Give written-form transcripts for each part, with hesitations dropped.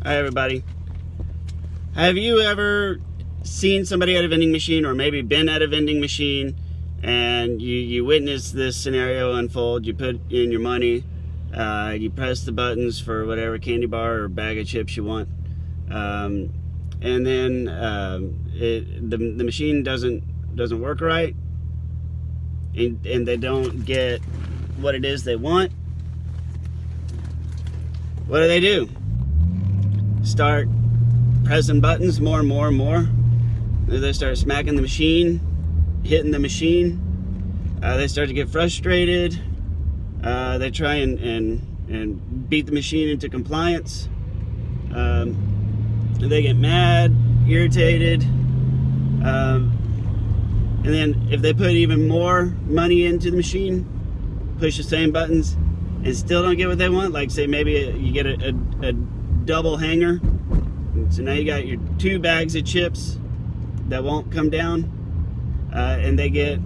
Hi everybody. Have you ever seen somebody at a vending machine, or maybe been at a vending machine, and you witness this scenario unfold? You put in your money, you press the buttons for whatever candy bar or bag of chips you want, and then the machine doesn't work right, and they don't get what it is they want. What do? Start pressing buttons more and more and more. They start smacking the machine, hitting the machine. They start to get frustrated. They try and beat the machine into compliance. They get mad, irritated. And then if they put even more money into the machine, push the same buttons, and still don't get what they want, like say maybe you get a double hanger. So now you got your 2 bags of chips that won't come down, and they get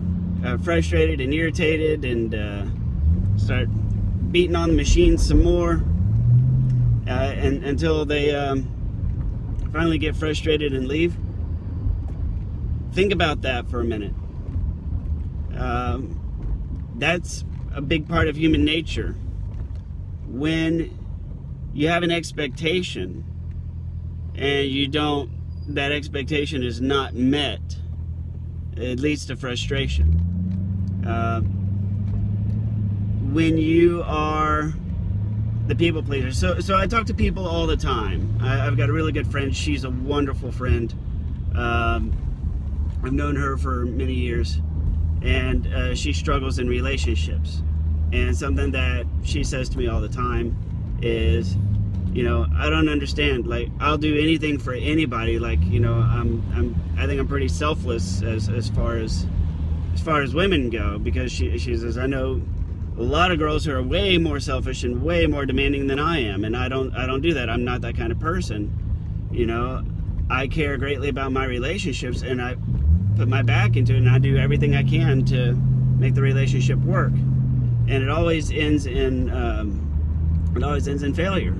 frustrated and irritated and start beating on the machine some more, and until they finally get frustrated and leave. Think about that for a minute. That's a big part of human nature. When you have an expectation and that expectation is not met, it leads to frustration. When you are the people pleaser, so I talk to people all the time. I've got a really good friend. She's a wonderful friend. I've known her for many years, and she struggles in relationships. And something that she says to me all the time is, I don't understand. Like, I'll do anything for anybody. Like, I think I'm pretty selfless as far as women go, because she says, I know a lot of girls who are way more selfish and way more demanding than I am, and I don't do that. I'm not that kind of person. I care greatly about my relationships, and I put my back into it, and I do everything I can to make the relationship work. And it always ends in failure.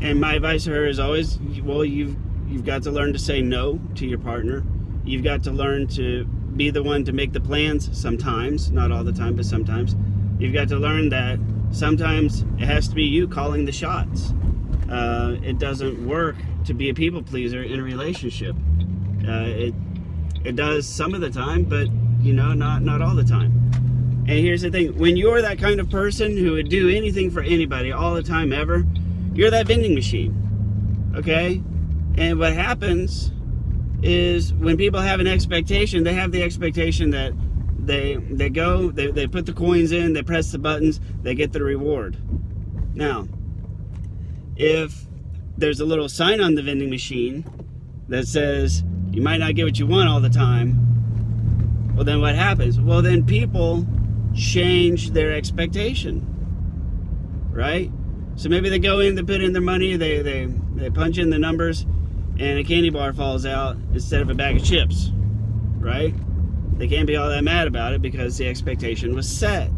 And my advice to her is always, well, you've got to learn to say no to your partner. You've got to learn to be the one to make the plans sometimes, not all the time, but sometimes. You've got to learn that sometimes it has to be you calling the shots. It doesn't work to be a people pleaser in a relationship. It does some of the time, but not all the time. And here's the thing: when you're that kind of person who would do anything for anybody all the time ever, you're that vending machine. Okay? And what happens is, when people have an expectation, they have the expectation that they put the coins in, they press the buttons, they get the reward. Now, if there's a little sign on the vending machine that says you might not get what you want all the time, well, then what happens? Well, then people change their expectation, right? So maybe they go in, they put in their money, they punch in the numbers, and a candy bar falls out instead of a bag of chips, right? They can't be all that mad about it because the expectation was set.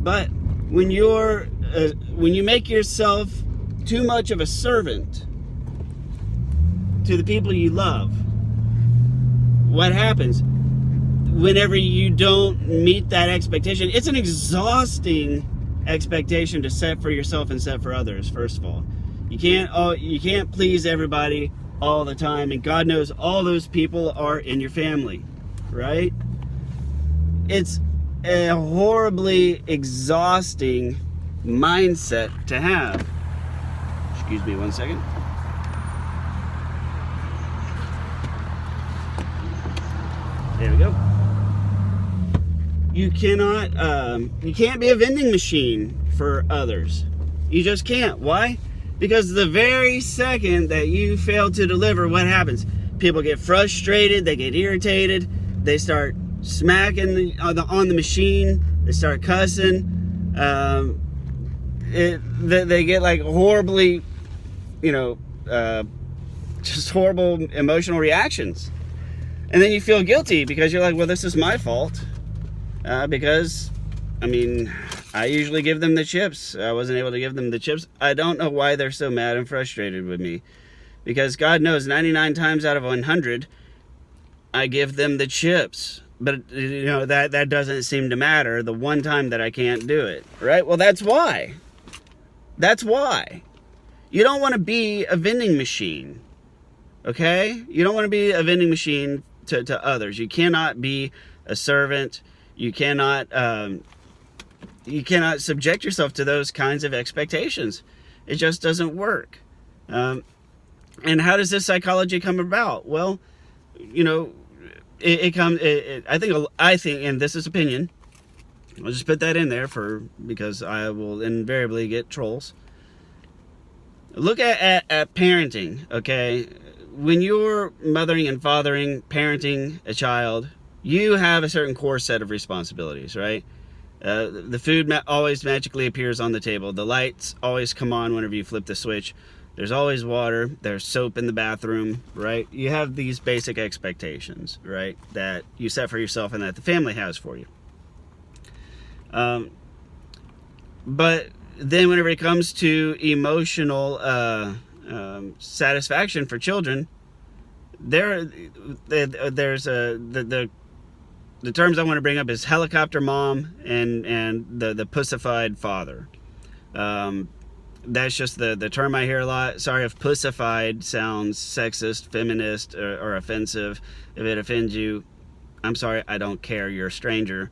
But when you make yourself too much of a servant to the people you love, what happens? Whenever you don't meet that expectation, it's an exhausting expectation to set for yourself and set for others. First of all, you can't please everybody all the time, and God knows all those people are in your family, right? It's a horribly exhausting mindset to have. Excuse me one second. There we go. You can't be a vending machine for others. You just can't. Why? Because the very second that you fail to deliver, what happens? People get frustrated, they get irritated, they start smacking on the machine, they start cussing, they get like horribly, just horrible emotional reactions. And then you feel guilty because you're like, well, this is my fault. Because, I usually give them the chips. I wasn't able to give them the chips. I don't know why they're so mad and frustrated with me. Because God knows 99 times out of 100, I give them the chips. But, that doesn't seem to matter the one time that I can't do it. Right? Well, that's why. That's why. You don't want to be a vending machine. Okay? You don't want to be a vending machine to others. You cannot be a servant. You cannot subject yourself to those kinds of expectations. It just doesn't work. And how does this psychology come about? Well, it comes. I think, and this is opinion. I'll just put that in there because I will invariably get trolls. Look at parenting. Okay, when you're mothering and fathering, parenting a child, you have a certain core set of responsibilities, right? The food always magically appears on the table. The lights always come on whenever you flip the switch. There's always water. There's soap in the bathroom, right? You have these basic expectations, right, that you set for yourself and that the family has for you. But then whenever it comes to emotional satisfaction for children, there's the terms I want to bring up is helicopter mom and the pussified father. That's just the term I hear a lot. Sorry if pussified sounds sexist, feminist, or offensive. If it offends you, I'm sorry, I don't care, you're a stranger.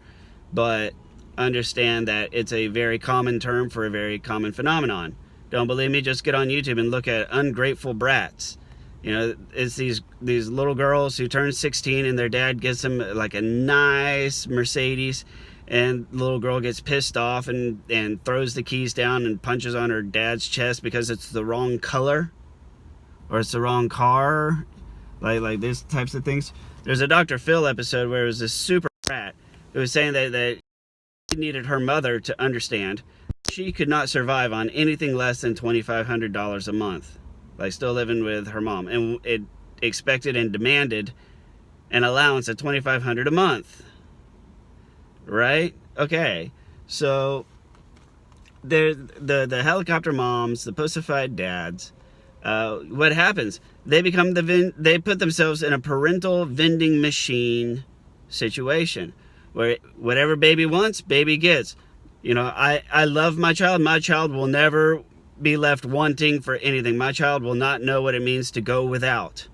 But understand that it's a very common term for a very common phenomenon. Don't believe me? Just get on YouTube and look at ungrateful brats. It's these little girls who turn 16 and their dad gets them like a nice Mercedes, and the little girl gets pissed off and throws the keys down and punches on her dad's chest because it's the wrong color or it's the wrong car, like these types of things. There's a Dr. Phil episode where it was this super brat who was saying that she needed her mother to understand she could not survive on anything less than $2,500 a month, like still living with her mom, and it expected and demanded an allowance of $2,500 a month. Right? Okay. So the helicopter moms, the pussified dads, what happens? They become they put themselves in a parental vending machine situation where whatever baby wants, baby gets. I love my child. My child will never be left wanting for anything. My child will not know what it means to go without.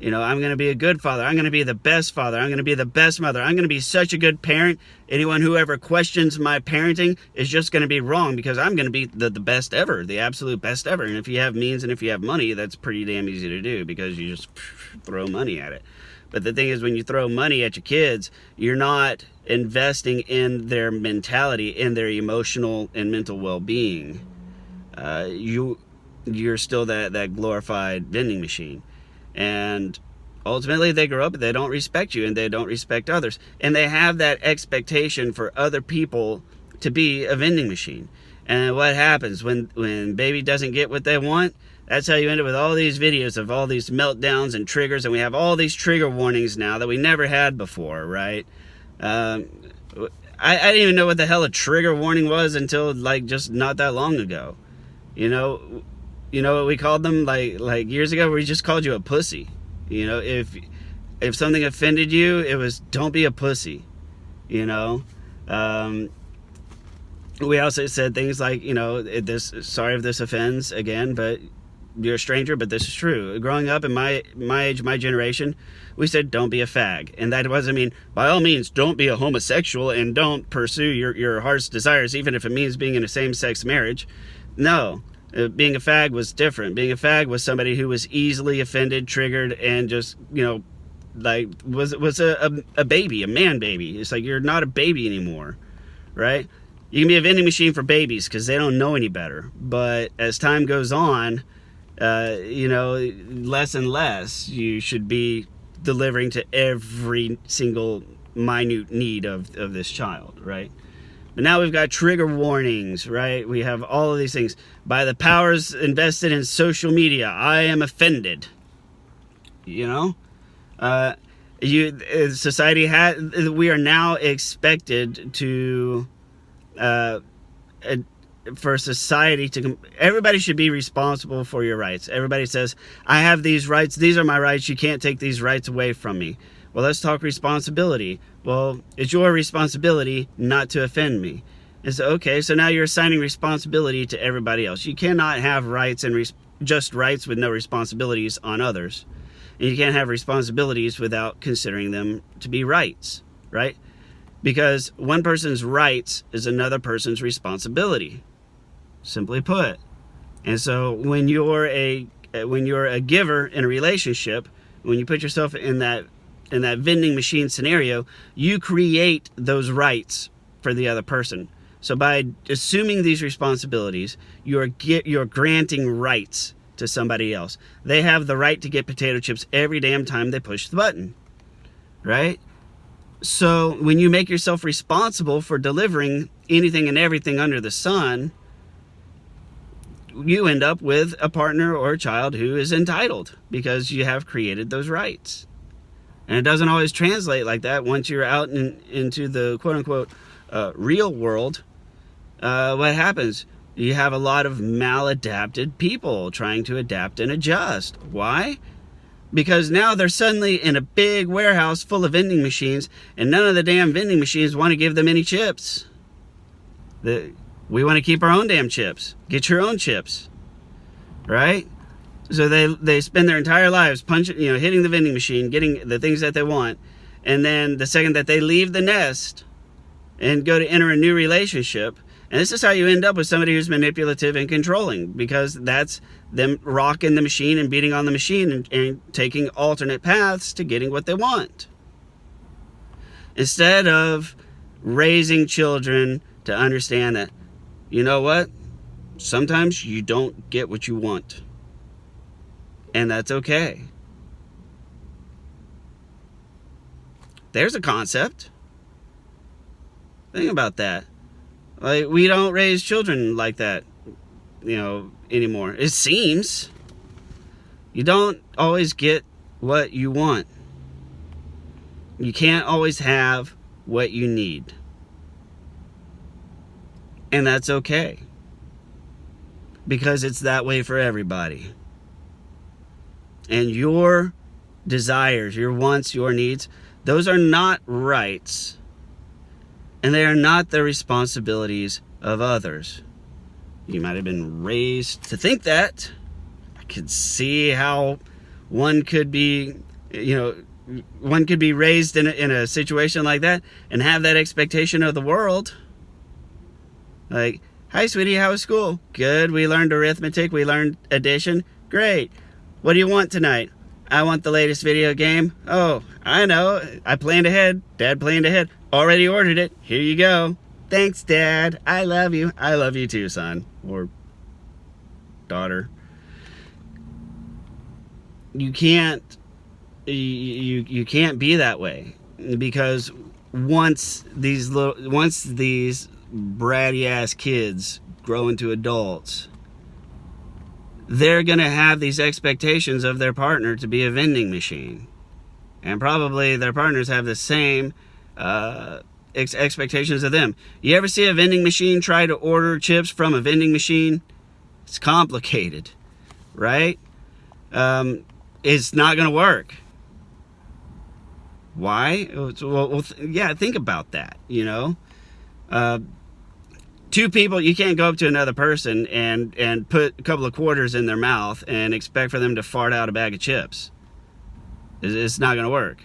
I'm going to be a good father. I'm going to be the best father. I'm going to be the best mother. I'm going to be such a good parent. Anyone who ever questions my parenting is just going to be wrong, because I'm going to be the best ever, the absolute best ever. And if you have means and if you have money, that's pretty damn easy to do because you just throw money at it. But the thing is, when you throw money at your kids, you're not investing in their mentality, in their emotional and mental well-being. You're still that glorified vending machine. And ultimately they grow up and they don't respect you and they don't respect others, and they have that expectation for other people to be a vending machine. And what happens when baby doesn't get what they want? That's how you end up with all these videos of all these meltdowns and triggers, and we have all these trigger warnings now that we never had before, right? I didn't even know what the hell a trigger warning was until just not that long ago. You know what we called them like years ago? We just called you a pussy. If something offended you, it was don't be a pussy. We also said things like, sorry if this offends again, but you're a stranger, but this is true. Growing up in my age, my generation, we said don't be a fag. And that doesn't mean, by all means, don't be a homosexual and don't pursue your heart's desires, even if it means being in a same-sex marriage. No. Being a fag was different. Being a fag was somebody who was easily offended, triggered, and just, was a baby, a man baby. It's like you're not a baby anymore, right? You can be a vending machine for babies because they don't know any better. But as time goes on, less and less you should be delivering to every single minute need of this child, right? But now we've got trigger warnings, right? We have all of these things. By the powers invested in social media, I am offended. Society we are now expected to for society to, everybody should be responsible for your rights. Everybody says, I have these rights, these are my rights, you can't take these rights away from me. Well, let's talk responsibility. Well, it's your responsibility not to offend me. And so, okay, so now you're assigning responsibility to everybody else. You cannot have rights and just rights with no responsibilities on others. And you can't have responsibilities without considering them to be rights, right? Because one person's rights is another person's responsibility, simply put. And so when you're a giver in a relationship, when you put yourself in that vending machine scenario, you create those rights for the other person. So by assuming these responsibilities, you're granting rights to somebody else. They have the right to get potato chips every damn time they push the button, right? So when you make yourself responsible for delivering anything and everything under the sun, you end up with a partner or a child who is entitled because you have created those rights. And it doesn't always translate like that once you're out into the quote-unquote real world. What happens? You have a lot of maladapted people trying to adapt and adjust. Why? Because now they're suddenly in a big warehouse full of vending machines, and none of the damn vending machines want to give them any chips. We want to keep our own damn chips. Get your own chips, right? So they spend their entire lives hitting the vending machine, getting the things that they want, and then the second that they leave the nest and go to enter a new relationship, and this is how you end up with somebody who's manipulative and controlling, because that's them rocking the machine and beating on the machine and taking alternate paths to getting what they want. Instead of raising children to understand that, you know what? Sometimes you don't get what you want. And that's okay. There's a concept. Think about that. Like, we don't raise children like that, anymore. It seems. You don't always get what you want. You can't always have what you need. And that's okay. Because it's that way for everybody. And your desires, your wants, your needs, those are not rights. And they are not the responsibilities of others. You might have been raised to think that. I could see how one could be, raised in a situation like that and have that expectation of the world. Like, hi, sweetie, how was school? Good, we learned arithmetic, we learned addition. Great. What do you want tonight? I want the latest video game. Oh, I know. I planned ahead. Dad planned ahead. Already ordered it. Here you go. Thanks, Dad. I love you. I love you too, son. Or daughter. You can't be that way, because once these bratty ass kids grow into adults, they're gonna have these expectations of their partner to be a vending machine, and probably their partners have the same expectations of them. You ever see a vending machine try to order chips from a vending machine? It's complicated, right? It's not gonna work. Why? Well, think about that. Two people, you can't go up to another person and put a couple of quarters in their mouth and expect for them to fart out a bag of chips. It's not going to work,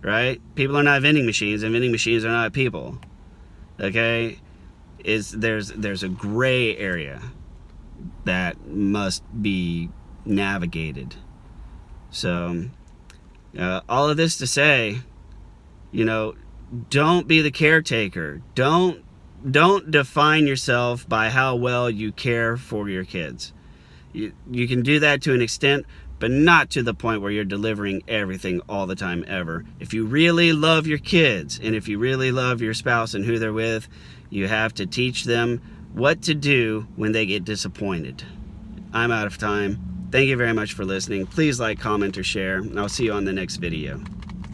right? People are not vending machines, and vending machines are not people. Okay? There's a gray area that must be navigated. So, all of this to say, don't be the caretaker. Don't define yourself by how well you care for your kids. You can do that to an extent, but not to the point where you're delivering everything all the time ever. If you really love your kids, and if you really love your spouse and who they're with, you have to teach them what to do when they get disappointed. I'm out of time. Thank you very much for listening. Please like, comment, or share, and I'll see you on the next video.